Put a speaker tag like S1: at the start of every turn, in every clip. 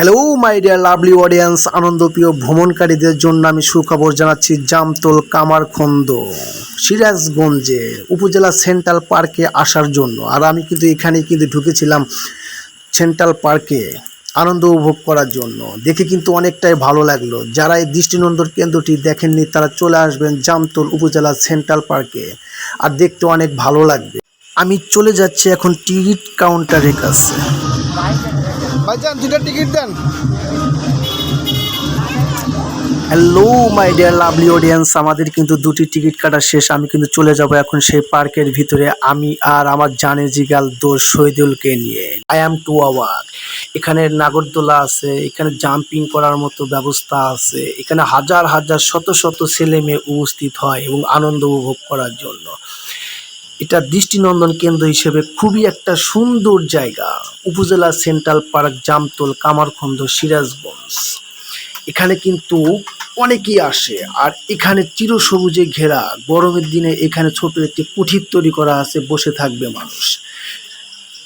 S1: Hello my dear lovely audience, আনন্দপ্রিয় ভ্রমণকারীদের জন্য আমি সুখবর জানাচ্ছি। জামতল কামারখন্দ সিরাজগঞ্জে উপজেলা সেন্ট্রাল পার্কে আসার জন্য। আর আমি কিন্তু এখানে ঢুকেছিলাম সেন্ট্রাল পার্কে আনন্দ উপভোগ করার জন্য। দেখে কিন্তু অনেকটাই ভালো লাগলো। যারা এই দৃষ্টিনন্দন কেন্দ্রটি দেখেননি তারা চলে আসবেন জামতল উপজেলা সেন্ট্রাল পার্কে, আর দেখতে অনেক ভালো লাগবে। আমি চলে যাচ্ছি এখন টিকিট কাউন্টারের কাছে।
S2: ভাইজান দুটা টিকিট দেন।
S1: Hello my dear lovely audience, আমাদের কিন্তু দুটি টিকিট কাটা শেষ। আমি কিন্তু চলে যাব এখন সেই পার্কের ভিতরে, আমি আর আমার জানে জিগাল দোস্ত শহীদুলকে নিয়ে। I am to our. এখানে নাগরদোলা আছে, এখানে জাম্পিং করার মতো ব্যবস্থা আছে, এখানে হাজার হাজার শত শত ছেলে মেয়ে উপস্থিত হয় এবং আনন্দ উপভোগ করার জন্য। এটা দৃষ্টিনন্দন কেন্দ্র হিসেবে খুবই একটা সুন্দর জায়গা। উপজেলা সেন্ট্রাল পার্ক, জামতল কামারখন্দ সিরাজগঞ্জ। এখানে কিন্তু অনেকেই আসে, আর এখানে চিরসবুজে ঘেরা। গরমের দিনে এখানে ছোট একটি কুঠির তৈরি করা আছে, বসে থাকবে মানুষ।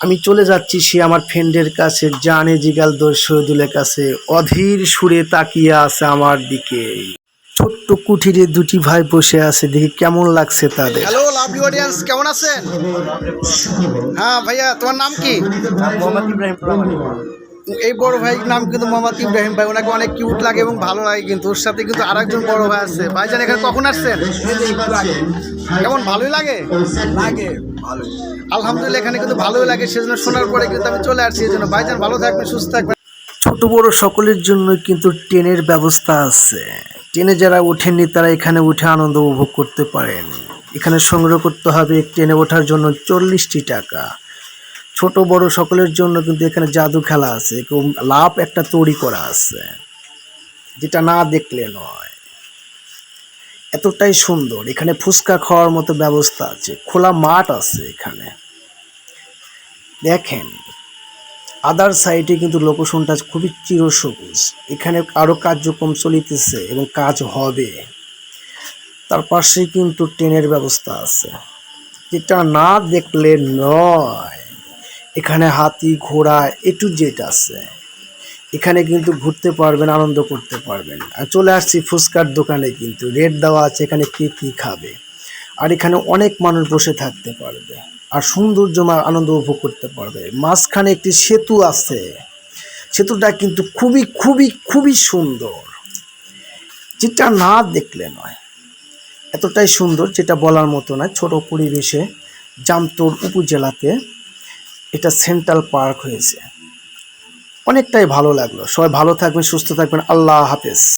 S1: আমি চলে যাচ্ছি সে আমার ফ্রেন্ডের কাছে, জানে জিগাল দোস্ত শহীদুলের কাছে। অধীর সুরে তাকিয়ে আছে আমার দিকে। ছোট্ট কুঠিরে দুটি ভাই বসে আছে, দেখি কেমন লাগছে তাদের।
S2: হ্যালো লাভলি অডিয়েন্স, কেমন আছেন? হ্যাঁ ভাইয়া, তোমার নাম কি?
S3: মোহাম্মদ ইব্রাহিম প্রামাণিক।
S2: এই বড় ভাই নাম কিন্তু মোহাম্মদ ইব্রাহিম ভাই। ওনাকে অনেক কিউট লাগে এবং ভালো লাগে, কিন্তু ওর সাথে কিন্তু আরেকজন বড় ভাই আছে। ভাইজান এখানে কখন আসছেন? কেমন ভালোই লাগে?
S3: লাগে ভালো।
S2: আলহামদুলিল্লাহ, এখানে কিন্তু ভালোই লাগে। সেজন্য শোনার পরে কিন্তু আমি চলে আসছি। এই জন্য ভাইজান ভালো থাকবেন, সুস্থ থাকবেন।
S1: ছোট বড় সকলের জন্য কিন্তু ট্রেনের ব্যবস্থা আছে। ট্রেনে যারা ওঠেননি তারা এখানে উঠে আনন্দ উপভোগ করতে পারেন। এখানে সংগ্রহ করতে হবে ট্রেনে ওঠার জন্য 40টি টাকা। ছোট বড় সকলের জন্য কিন্তু এখানে জাদু খেলা আছে, লাভ একটা তৈরি করা আছে, যেটা না দেখলে নয়। এতটাই সুন্দর। এখানে ফুচকা খাওয়ার মতো ব্যবস্থা আছে, খোলা মাঠ আছে এখানে। দেখেন আদার সাইডে কিন্তু লোকেশনটা খুবই চিরসবুজ। এখানে আরও কার্যক্রম চলিতেছে এবং কাজ হবে। তার পাশে কিন্তু ট্রেনের ব্যবস্থা আছে, যেটা না দেখলে নয়। এখানে হাতি ঘোড়া এ টু জেড আছে। এখানে কিন্তু ঘুরতে পারবেন, আনন্দ করতে পারবেন। আর চলে আসছি ফুচকার দোকানে, কিন্তু রেট দেওয়া আছে এখানে কে কী খাবে। আর এখানে অনেক মানুষ বসে থাকতে পারবে আর সৌন্দর্য আনন্দ উপভোগ করতে পারবে। মাঝখানে একটি সেতু আছে, সেতুটা কিন্তু খুবই খুবই খুবই সুন্দর, যেটা না দেখলে নয়। এতটাই সুন্দর যেটা বলার মতো নয়। ছোট পরিবেশে জামতল উপজেলাতে এটা সেন্ট্রাল পার্ক হয়েছে। অনেকটাই ভালো লাগলো। সবাই ভালো থাকবেন, সুস্থ থাকবেন। আল্লাহ হাফেজ।